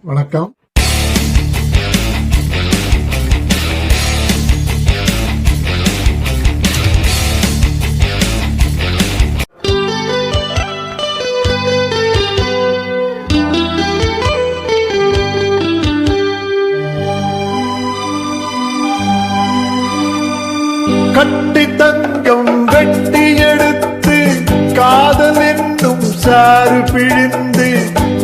வணக்கம். கட்டி தங்கம் வெட்டி எடுத்து காதல் என்னும் சாறு பிழிந்து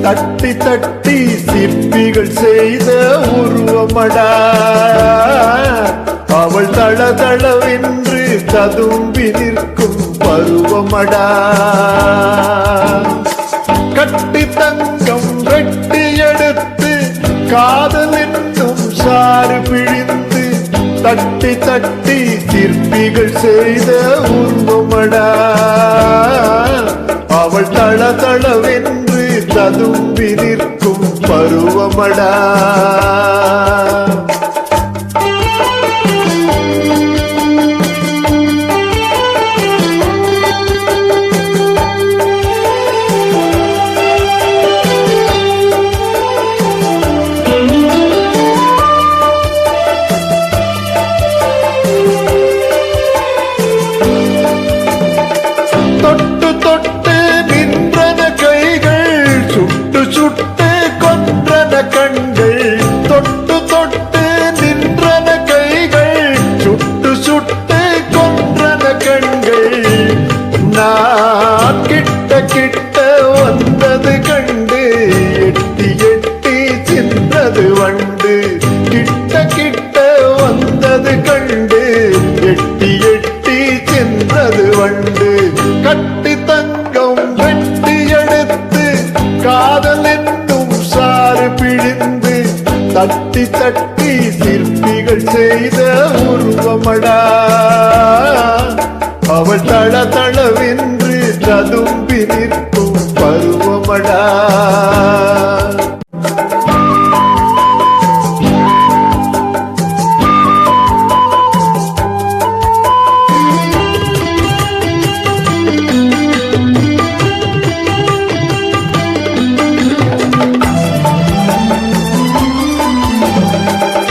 தட்டி தட்டி சிற்பிகள் செய்த உருவமடா. அவள் தளதளவென்று ததும்பி நிற்கும் பருவமடா. கட்டி தங்கம் வெட்டி எடுத்து காதல் என்னும் சாறு பிழிந்து தட்டி தட்டி சிற்பிகள் செய்த உருவமடா. அவள் தளதளவென்று ததும்பி நிற்கும் பருவமடா. தொட்டு தொட்டு நின்றன கைகள், சுட்டு சுட்டு கொன்றன கண்கள். தொட்டு தொட்டு நின்றன கைகள், சுட்டு சுட்டு கொன்றன கண்கள். நான் கிட்ட கிட்ட வந்தது கண்டு எட்டி எட்டி சென்றது வண்டு. கிட்ட கிட்ட வந்தது கண்டு எட்டி எட்டி சென்றது வண்டு. கட்டி தங்கம் வெட்டி எடுத்து காதல் என்னும் சாறு பிழிந்து தட்டி தட்டி சிற்பிகள் செய்த உருவமடா. அவள் தளதளவென்று ததும்பி நிற்கும் பருவமடா.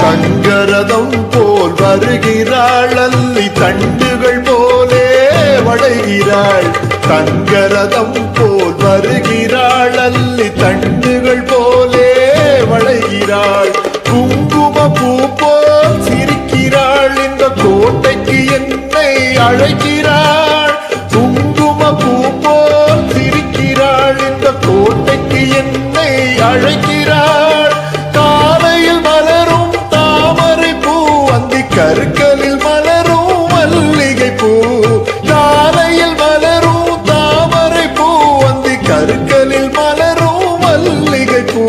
தங்கரதம் போல் வருகிறாள், அல்லி தண்டுகள் போலே வளைகிறாள். தங்கரதம் போல் வருகிறாள், அல்லி தண்டுகள் போலே வளைகிறாள். குங்கும பூ போல் சிரிக்கிறாள், இந்த கோட்டைக்கு என்னை அழைக்கிறாள். குங்கும பூ போல் சிரிக்கிறாள், இந்த கோட்டைக்கு என்னை அழைக்கிறாள். காலையில் மலரும் தாமரை பூ, அந்தி கருக்கலில் மலரும் மல்லிகை பூ. காலையில் மலரும் தாமரை பூ, அந்தி கருக்கலில் மலரும் மல்லிகை பூ.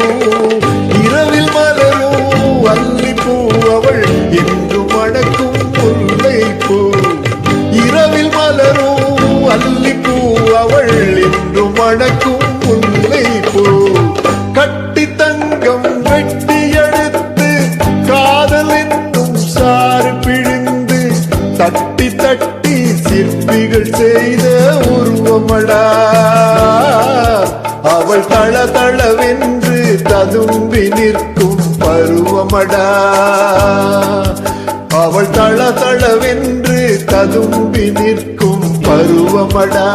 இரவில் மலரும் அல்லிப்பூ, அவள் இன்று மணக்கும் முல்லை பூ. இரவில் மலரும் அல்லிப்பூ, அவள் இன்று மணக்கும் முல்லை பூ. கட்டி தங்கம் வெட்டி எடுத்து காதல் என்னும் சாறு பிழிந்து தட்டி தட்டி சிற்பிகள் செய்த உருவமடா. அவள் தளதளவென்று ததும்பி நிற்கும் பருவமடா. அவள் தளதளவென்று ததும்பி நிற்கும் பருவமடா.